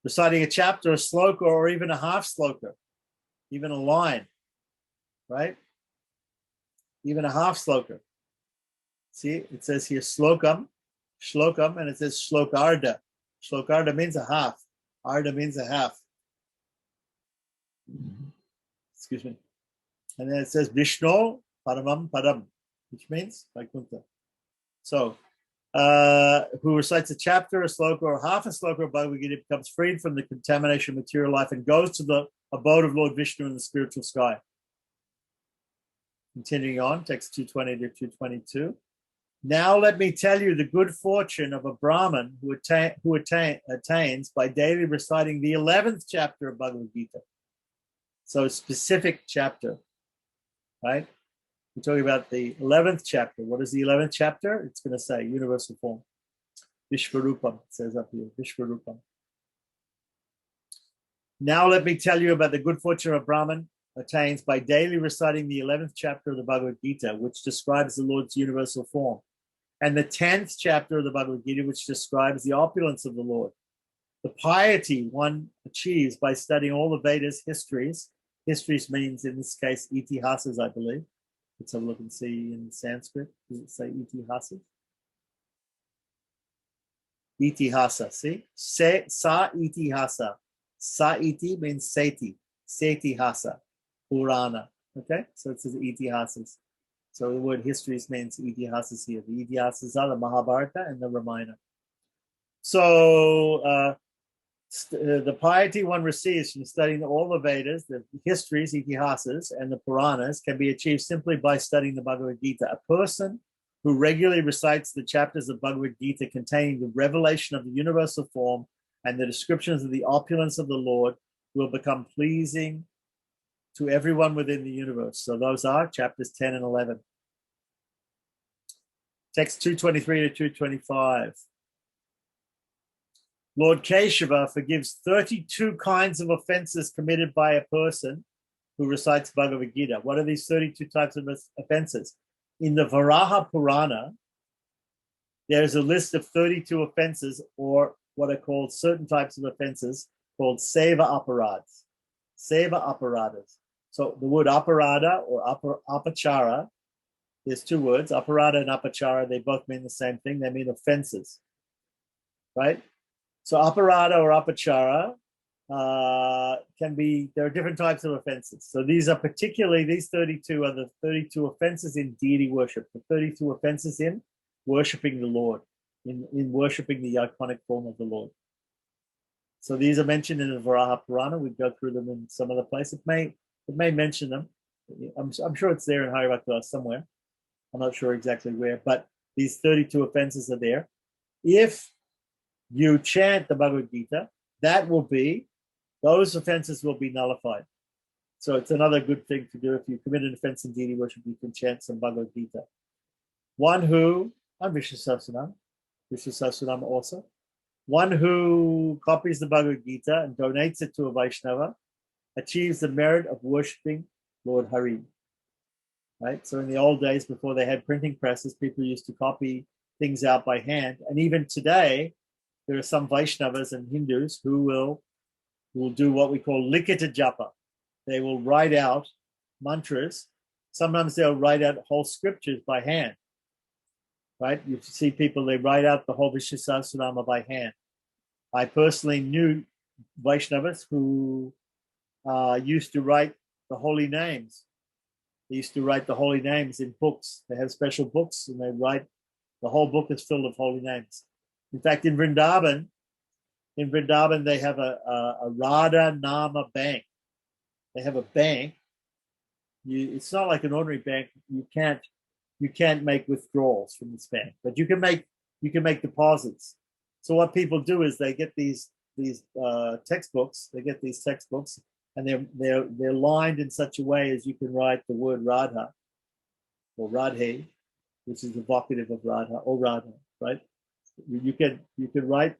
[SPEAKER 1] Reciting a chapter, a sloka, or even a half sloka, even a line, right? Even a half sloka. See, it says here shlokam, and it says shlokarda. Shlokarda means a half. Arda means a half. Excuse me. And then it says Vishnu Paramam Padam, which means Vaikuntha. So, who recites a chapter, a sloka, or half a sloka of Bhagavad Gita becomes freed from the contamination of material life and goes to the abode of Lord Vishnu in the spiritual sky. Continuing on, text 220 to 222. Now let me tell you the good fortune of a Brahmin who attains by daily reciting the 11th chapter of Bhagavad Gita. So a specific chapter, right? We're talking about the 11th chapter. What is the 11th chapter? It's going to say universal form. Vishvarupam, it says up here, Vishvarupam. Now let me tell you about the good fortune of Brahman attains by daily reciting the 11th chapter of the Bhagavad Gita, which describes the Lord's universal form, and the 10th chapter of the Bhagavad Gita, which describes the opulence of the Lord. The piety one achieves by studying all the Vedas histories. Histories means, in this case, itihasas, I believe. Let's have a look and see in Sanskrit. Does it say itihasas? Itihasa, see? Sa itihasa. Sa iti means seti. Setihasa. Purana. Okay? So it says itihasas. So the word histories means itihasas here. The itihasas are the Mahabharata and the Ramayana. So the piety one receives from studying all the Vedas, the histories, itihasas, and the Puranas can be achieved simply by studying the Bhagavad Gita. A person who regularly recites the chapters of Bhagavad Gita containing the revelation of the universal form and the descriptions of the opulence of the Lord will become pleasing to everyone within the universe. So those are chapters 10 and 11. Text 223 to 225. Lord Keshava forgives 32 kinds of offenses committed by a person who recites Bhagavad Gita. What are these 32 types of offenses? In the Varaha Purana, there's a list of 32 offenses, or what are called certain types of offenses, called seva aparads. Seva aparadas. So the word aparada or apachara, there's two words, aparada and apachara. They both mean the same thing. They mean offenses, right? So aparada or apachara there are different types of offenses. So these 32 are the 32 offenses in deity worship, the 32 offenses in worshiping the Lord, in worshiping the iconic form of the Lord. So these are mentioned in the Varaha Purana. We go through them in some other place. It may mention them. I'm sure it's there in Harivakta somewhere. I'm not sure exactly where, but these 32 offenses are there. If you chant the Bhagavad Gita, those offenses will be nullified. So it's another good thing to do. If you commit an offense in deity worship, you can chant some Bhagavad Gita. I'm Vishnu Sahasranam also. One who copies the Bhagavad Gita and donates it to a Vaishnava achieves the merit of worshipping Lord Hari. Right? So in the old days, before they had printing presses, people used to copy things out by hand. And even today, there are some Vaishnavas and Hindus who will do what we call likita japa. They will write out mantras. Sometimes they'll write out whole scriptures by hand. Right? You see people, they write out the whole Vishnu Sahasranama by hand. I personally knew Vaishnavas who used to write the holy names. They used to write the holy names in books. They have special books and they write, the whole book is filled of holy names. In fact, in Vrindavan, they have a Radha Nama bank. They have a bank. It's not like an ordinary bank. You can't make withdrawals from this bank, but you can make deposits. So what people do is they get these textbooks. They get these textbooks, and they're lined in such a way as you can write the word Radha or Radhe, which is the vocative of Radha or Radha, right? You can write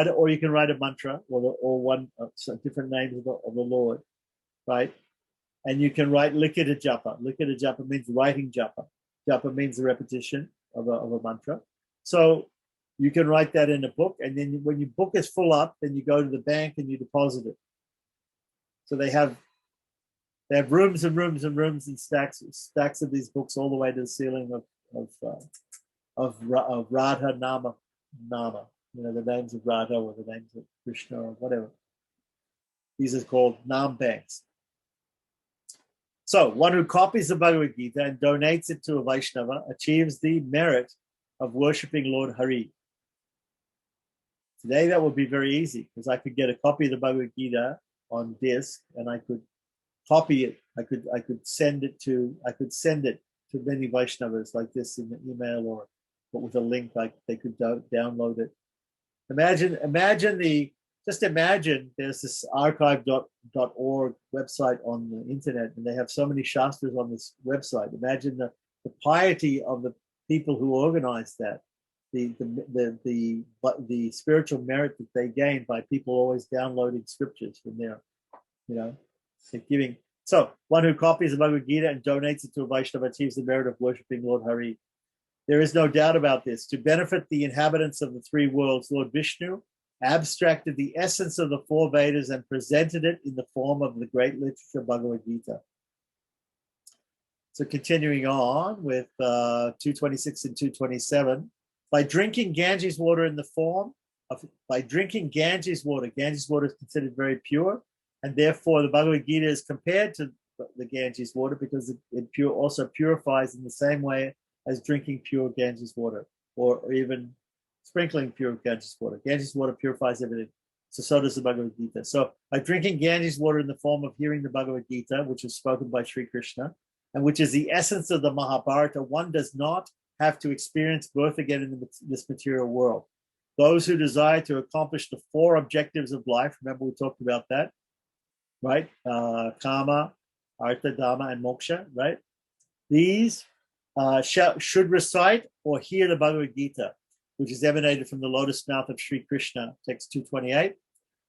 [SPEAKER 1] it, or you can write a mantra or one different names of the Lord, right? And you can write likita japa. Likita japa means writing japa. Japa means the repetition of a mantra. So you can write that in a book, and then when your book is full up, then you go to the bank and you deposit it. So they have rooms and rooms and rooms and stacks of these books all the way to the ceiling of Radha Nama, the names of Radha or the names of Krishna or whatever. These are called Nam banks. So one who copies the Bhagavad Gita and donates it to a Vaishnava achieves the merit of worshipping Lord Hari. Today that would be very easy because I could get a copy of the Bhagavad Gita on disk and I could copy it. I could send it to many Vaishnavas like this in the email or with a link, like they could download it. Imagine there's this archive.org website on the internet, and they have so many shastras on this website. Imagine the piety of the people who organized that, the spiritual merit that they gain by people always downloading scriptures from there, giving. So one who copies the Bhagavad Gita and donates it to a Vaishnava achieves the merit of worshipping Lord Hari. There is no doubt about this. To benefit the inhabitants of the three worlds, Lord Vishnu abstracted the essence of the four Vedas and presented it in the form of the great literature Bhagavad Gita. So continuing on with 226 and 227, by drinking Ganges water Ganges water is considered very pure, and therefore the Bhagavad Gita is compared to the Ganges water because it also purifies in the same way as drinking pure Ganges water or even sprinkling pure Ganges water. Ganges water purifies everything. So does the Bhagavad Gita. So by drinking Ganges water in the form of hearing the Bhagavad Gita, which is spoken by Sri Krishna, and which is the essence of the Mahabharata, one does not have to experience birth again in this material world. Those who desire to accomplish the four objectives of life, remember we talked about that, right? Kama, Artha, Dhamma, and Moksha, right? These should recite or hear the Bhagavad Gita, which is emanated from the lotus mouth of Sri Krishna, text 228.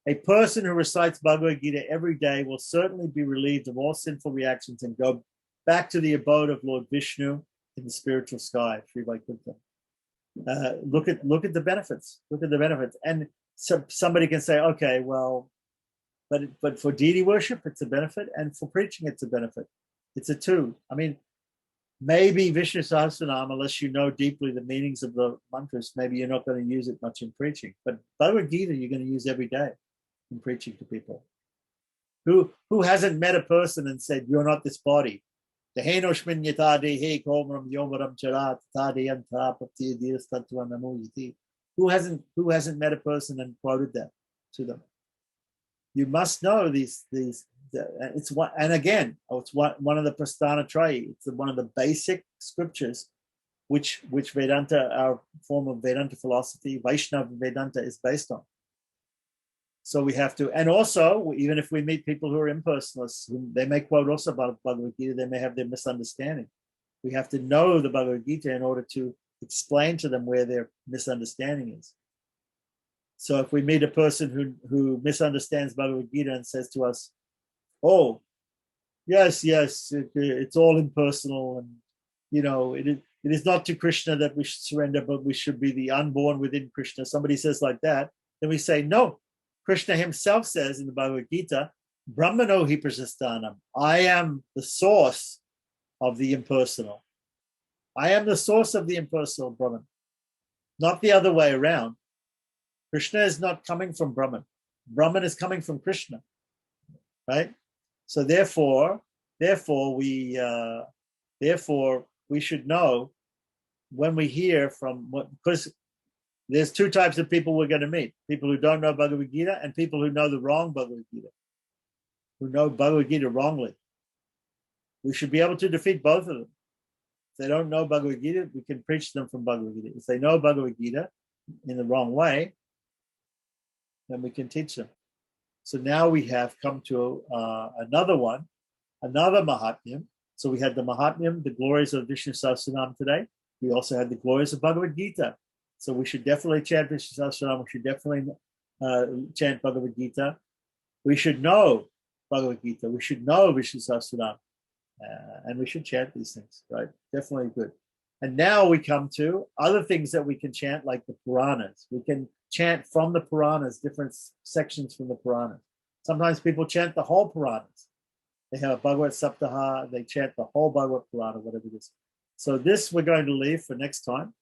[SPEAKER 1] A person who recites Bhagavad Gita every day will certainly be relieved of all sinful reactions and go back to the abode of Lord Vishnu in the spiritual sky, Sri Vaikuntha. Look at the benefits. Look at the benefits. And so somebody can say, okay, well, but for deity worship, it's a benefit, and for preaching, it's a benefit. It's a two. I mean, maybe Vishnu Sahasranam, unless you know deeply the meanings of the mantras, maybe you're not going to use it much in preaching. But Bhagavad Gita, you're going to use every day in preaching to people. Who hasn't met a person and said, you're not this body? Who hasn't met a person and quoted that to them? You must know these. It's one, and again, it's one of the Prasthana Trayi. It's one of the basic scriptures, which Vedanta, our form of Vedanta philosophy, Vaishnava Vedanta, is based on. So we have to, and also, even if we meet people who are impersonalists, they may quote also about Bhagavad Gita, they may have their misunderstanding. We have to know the Bhagavad Gita in order to explain to them where their misunderstanding is. So if we meet a person who misunderstands Bhagavad Gita and says to us, "Oh, yes, it's all impersonal, and it is not to Krishna that we should surrender, but we should be the unborn within Krishna." Somebody says like that, then we say, no. Krishna himself says in the Bhagavad Gita, Brahmano hi prasasthanam. I am the source of the impersonal. I am the source of the impersonal Brahman, not the other way around. Krishna is not coming from Brahman. Brahman is coming from Krishna, right? So therefore we should know when we hear from because there's two types of people we're going to meet: people who don't know Bhagavad Gita and people who know the wrong Bhagavad Gita, who know Bhagavad Gita wrongly. We should be able to defeat both of them. If they don't know Bhagavad Gita, we can preach them from Bhagavad Gita. If they know Bhagavad Gita in the wrong way, then we can teach them. So now we have come to another Mahatmyam. So we had the Mahatmyam, the glories of Vishnu Sahasranam today. We also had the glories of Bhagavad Gita. So we should definitely chant Vishnu Sahasranam. We should definitely chant Bhagavad Gita. We should know Bhagavad Gita. We should know Vishnu Sahasranam. And we should chant these things, right? Definitely good. And now we come to other things that we can chant, like the Puranas. We can chant from the Puranas, different sections from the Puranas. Sometimes people chant the whole Puranas. They have a Bhagavad Saptaha, they chant the whole Bhagavad Purana, whatever it is. So this we're going to leave for next time.